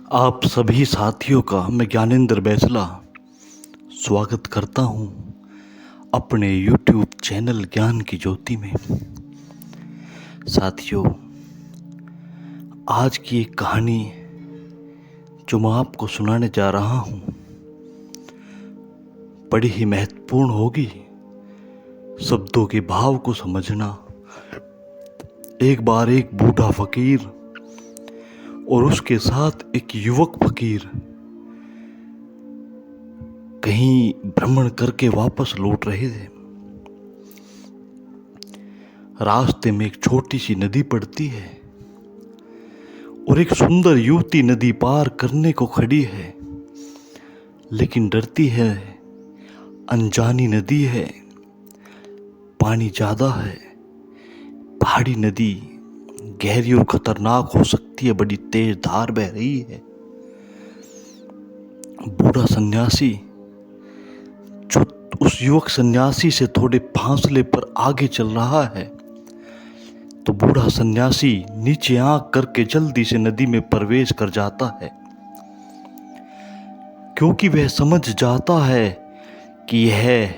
आप सभी साथियों का मैं ज्ञानेंद्र बैसला स्वागत करता हूं अपने YouTube चैनल ज्ञान की ज्योति में। साथियों, आज की एक कहानी जो मैं आपको सुनाने जा रहा हूं बड़ी ही महत्वपूर्ण होगी। शब्दों के भाव को समझना। एक बार एक बूढ़ा फकीर और उसके साथ एक युवक फकीर कहीं भ्रमण करके वापस लौट रहे थे। रास्ते में एक छोटी सी नदी पड़ती है और एक सुंदर युवती नदी पार करने को खड़ी है, लेकिन डरती है। अनजानी नदी है, पानी ज्यादा है, पहाड़ी नदी गहरी और खतरनाक हो सकती है, बड़ी तेज धार बह रही है। बूढ़ा सन्यासी जो उस युवक सन्यासी से थोड़े फासले पर आगे चल रहा है, तो बूढ़ा सन्यासी नीचे आंख करके जल्दी से नदी में प्रवेश कर जाता है, क्योंकि वह समझ जाता है कि यह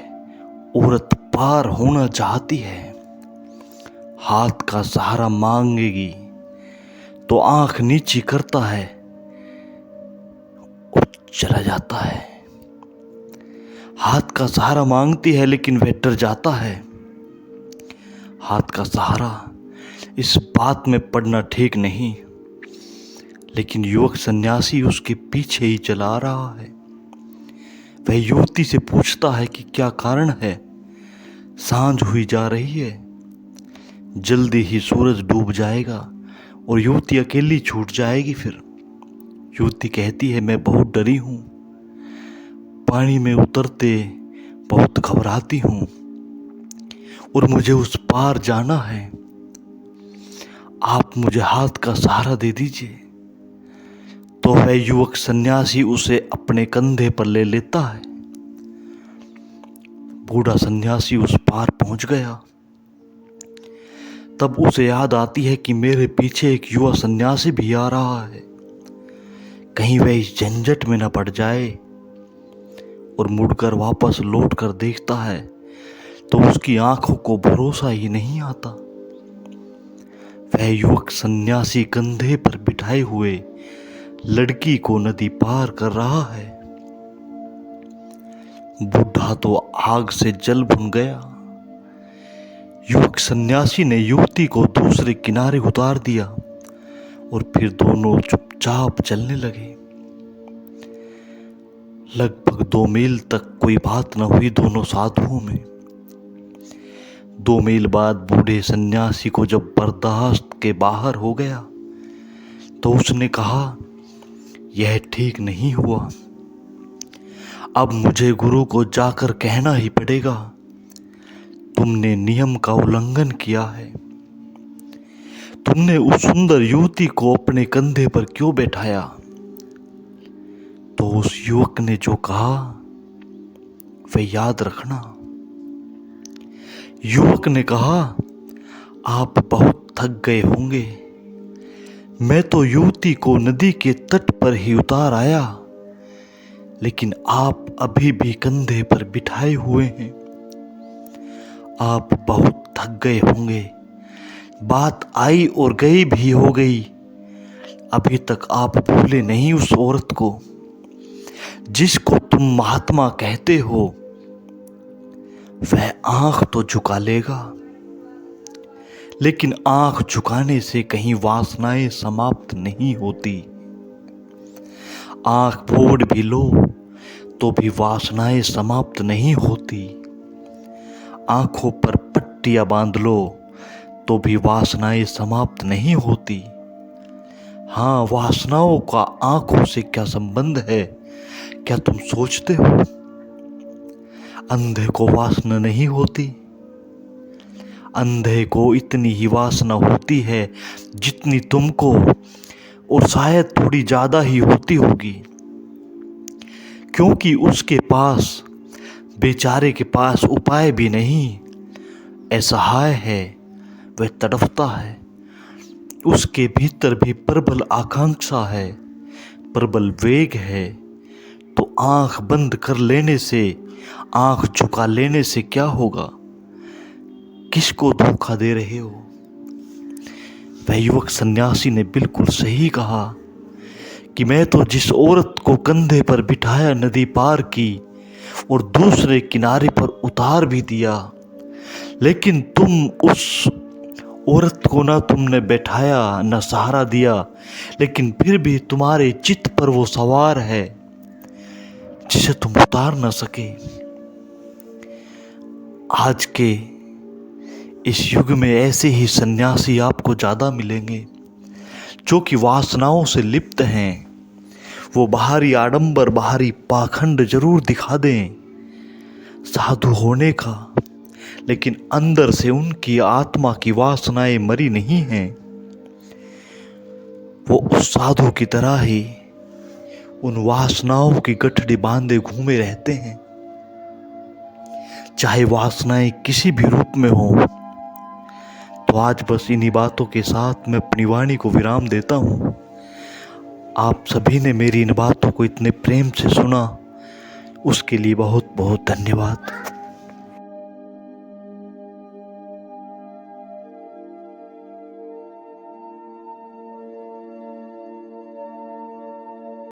औरत पार होना चाहती है। हाथ का सहारा मांगेगी तो आंख नीची करता है और चला जाता है। हाथ का सहारा मांगती है, लेकिन वह डर जाता है। हाथ का सहारा, इस बात में पड़ना ठीक नहीं, लेकिन युवक सन्यासी उसके पीछे ही चला रहा है। वह युवती से पूछता है कि क्या कारण है। सांझ हुई जा रही है, जल्दी ही सूरज डूब जाएगा और युवती अकेली छूट जाएगी। फिर युवती कहती है, मैं बहुत डरी हूं, पानी में उतरते बहुत घबराती हूं और मुझे उस पार जाना है। आप मुझे हाथ का सहारा दे दीजिए। तो वह युवक सन्यासी उसे अपने कंधे पर ले लेता है। बूढ़ा सन्यासी उस पार पहुंच गया। तब उसे याद आती है कि मेरे पीछे एक युवा सन्यासी भी आ रहा है, कहीं वह इस झंझट में न पड़ जाए। और मुड़कर वापस लौट कर देखता है तो उसकी आंखों को भरोसा ही नहीं आता। वह युवक सन्यासी कंधे पर बिठाए हुए लड़की को नदी पार कर रहा है। बूढ़ा तो आग से जल भुन गया। युवक सन्यासी ने युवती को दूसरे किनारे उतार दिया और फिर दोनों चुपचाप चलने लगे। लगभग 2 मील तक कोई बात न हुई दोनों साधुओं में। 2 मील बाद बूढ़े सन्यासी को जब बर्दाश्त के बाहर हो गया तो उसने कहा, यह ठीक नहीं हुआ। अब मुझे गुरु को जाकर कहना ही पड़ेगा, तुमने नियम का उल्लंघन किया है। तुमने उस सुंदर युवती को अपने कंधे पर क्यों बैठाया। तो उस युवक ने जो कहा वह याद रखना। युवक ने कहा, आप बहुत थक गए होंगे, मैं तो युवती को नदी के तट पर ही उतार आया, लेकिन आप अभी भी कंधे पर बिठाए हुए हैं। आप बहुत थक गए होंगे, बात आई और गई भी हो गई, अभी तक आप भूले नहीं उस औरत को जिसको तुम महात्मा कहते हो। वह आंख तो झुका लेगा, लेकिन आंख झुकाने से कहीं वासनाएं समाप्त नहीं होती। आंख फोड़ भी लो तो भी वासनाएं समाप्त नहीं होती। आंखों पर पट्टियां बांध लो तो भी वासनाएं समाप्त नहीं होती। हाँ, वासनाओं का आंखों से क्या संबंध है, क्या तुम सोचते हो। अंधे को वासना नहीं होती। अंधे को इतनी ही वासना होती है जितनी तुमको, और शायद थोड़ी ज्यादा ही होती होगी, क्योंकि उसके पास, बेचारे के पास उपाय भी नहीं। असहाय है, वह तड़फता है। उसके भीतर भी प्रबल आकांक्षा है, प्रबल वेग है, तो आंख बंद कर लेने से, आंख झुका लेने से क्या होगा? किसको धोखा दे रहे हो? वह युवक सन्यासी ने बिल्कुल सही कहा कि मैं तो जिस औरत को कंधे पर बिठाया नदी पार की और दूसरे किनारे पर उतार भी दिया, लेकिन तुम उस औरत को ना तुमने बैठाया ना सहारा दिया, लेकिन फिर भी तुम्हारे चित्त पर वो सवार है जिसे तुम उतार ना सके। आज के इस युग में ऐसे ही सन्यासी आपको ज़्यादा मिलेंगे जो कि वासनाओं से लिप्त हैं। वो बाहरी आडंबर, बाहरी पाखंड जरूर दिखा दें साधु होने का, लेकिन अंदर से उनकी आत्मा की वासनाएं मरी नहीं हैं। वो उस साधु की तरह ही उन वासनाओं की गठड़ी बांधे घूमे रहते हैं, चाहे वासनाएं किसी भी रूप में हो। तो आज बस इन्हीं बातों के साथ मैं अपनी वाणी को विराम देता हूँ। आप सभी ने मेरी इन बातों को इतने प्रेम से सुना, उसके लिए बहुत बहुत धन्यवाद।